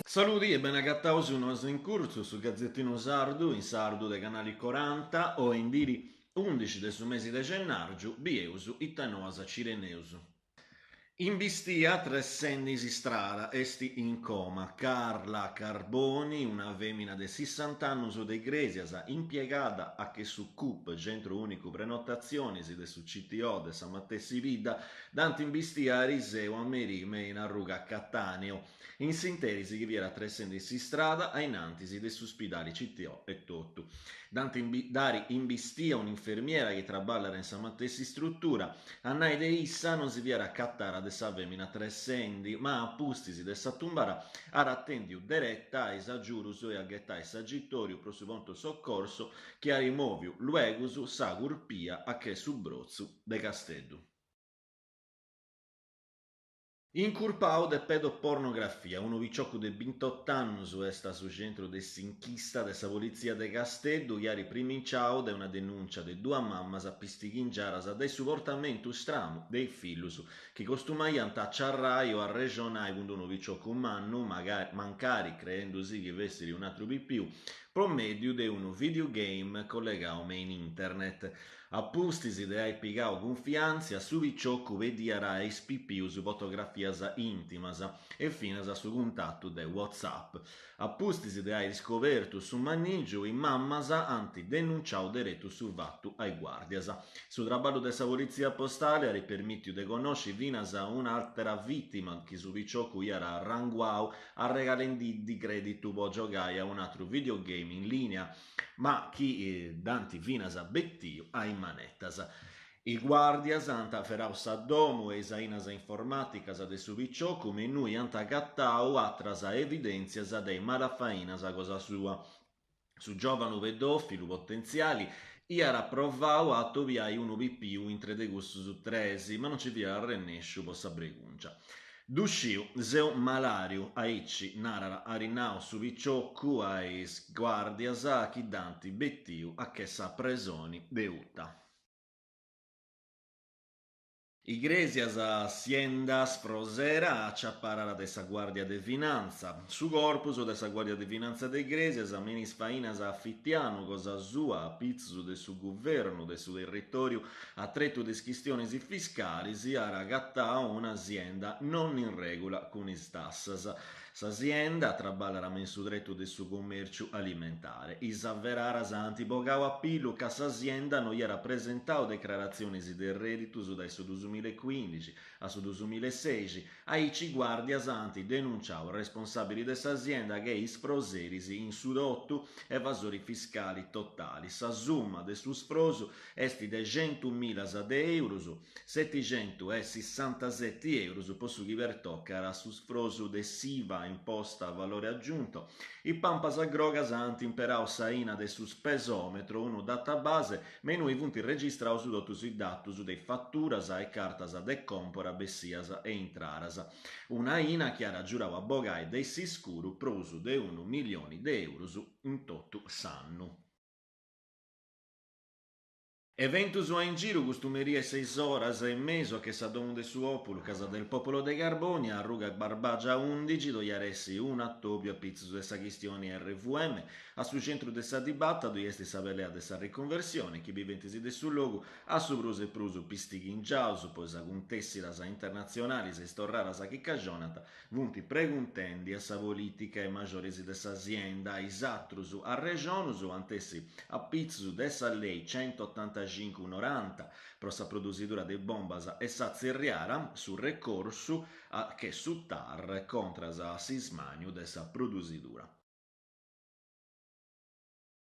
Saluti e ben agattaus unos in curso su Gazzettino Sardu, in sardu dei canali 40 o in diri 11 del su mesi de gennargiu, bieusu, itanoasa cireneusu. In Bistia, tre sendisi strada, esti in coma. Carla Carboni, una femmina de 60 anni de Iglesias, impiegata a che su CUP, Centro Unico Prenotazioni, de su CTO de San Mattesi Vida, dante in Bistia a Riseu, a Merime, in Arruga a Cattaneo. In sintesi, che vi era tre sendisi strada, a inantisi de su spidali CTO e Tottu. Dante dari in Bistia un'infermiera che traballa in San Mattesi struttura, a nai de issa non si viera a cattare de sa femina tre sendi, ma appustisi de sa tumbara ad attendiu diretta a isa giurus e a ghettai sagittoriu pro su ponto soccorso che a rimoviu luegusu sa gurpia a che su brozzu de Casteddu. Incurpau de pedopornografia, uno vicioccu de 28 anni esta su centro de s'inchista de sa polizia de Casteddu, ieri priminciau de una denuncia de due mammas a pistighingiaras de su portamento stramu dei fillus, che costumaiant a ciarrai o a regionai con uno vicioccu mannu, mancari creendosi che vesseri un altro più, pro medio de uno videogame collegaume in internet. Appustisi de ai pigau confianza, su vicioccu vediara espipiu su fotografias intimas e finas su contatto de WhatsApp. Appustisi de ai scovertu su mannigiu in mammas anti denunciau diretto su vattu ai guardias. Su traballo de sa polizia postale ari permittiu de conosci vinas un'altra vittima che su vicioccu iara ranguau a regalendi di creditu po giogai a un altro videogame in linea, ma chi danti vinas a bettiu ai manettas. I guardias anta ferau sa domu e isainas informaticas de su vicioccu menui anta gattau atras evidenzias dei malafainas a cosa sua. Su giovanu pedofilu potenziali iara provau a toviai unu pipiu in 3 de gustu su 3, ma non ci via arrennesciu po sa preguncia. Dusciu seu malariu aici narara arinau su vicioccu ais guardias a chi danti bettiu a che sa presoni deuta. Iglesias Haciendas Frosera acciapparara de sa Guardia de Finanza. Su corpus de sa Guardia de Finanza de Iglesias menis fainas affittianu cosa sua a pizzu de su governo de su territoriu a tretto de quistiones fiscalis ara gattau un'azienda non in regola con is tassas. S'azienda traballara men su dretto de su commerciu alimentare. Isavveraras antipogau appillu ca s'azienda non iera presentau declarazioni del reddito dai su 2015 a su 2016, aici guardias anti denunciau responsabili dessa azienda che isfroserisi in sudottu evasori fiscali totali. Sa summa de su sfrosu esti de 100.000 de euros, 767 euros po su chi pertoccara su sfrosu de SIVA imposta a valore aggiunto. I pampas agrogas anti imperau saina de su spesometro, uno database, menu i punti registrau su dotus i datus de fatturas e cartas de compora bessias e intraras. Una ina chiara giurau a bogai de sicuru pro usu de 1 milioni de euros in totu s'annu. Eventus o in giro costumeria 6 horas e meso che sa domu de su opulu, casa del popolo de Garbonia, arruga barbagia 11, do iaressi un attopio a pizzu de sa chistioni RVM, a su centro de sa dibatta, do iesti sa velea de sa riconversione, chi viventisi de su logu, a su bruso e prusu pistighi in giausu, poi sa contessiras internazionali, se storraras a chi cagionata, vunti preguntendi a sa politica e maggioresi de sa azienda, isatrusu a regionusu, antessi a pizzu de sa lei 180 590 pro sa produsidura de bombas e sa zerriara su recorsu a che su tar contra sa sismaniu de sa produsidura.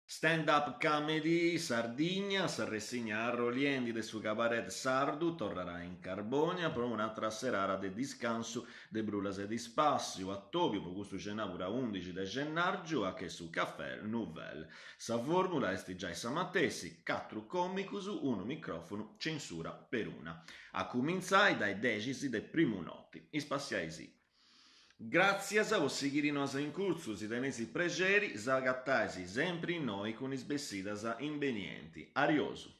Stand-up comedy Sardigna, s'arressigna a Roliendi de su cabaret sardu, tornerà in Carbonia per un'altra serata de discanso de brulas e di spazio, a Tobio, per questo cenavura 11 de gennargiu, a che su caffè Nouvelle. Sa formula esti già sa mattesi, 4 comicus, 1 microfono, censura per una. A cominciare dai decisi de primo notti, ispassiaisi. Grazie a vos seguire nossa in curso, si tenesi pregeri, zagattaisi sempre in noi con isbessidas invenienti. Arioso.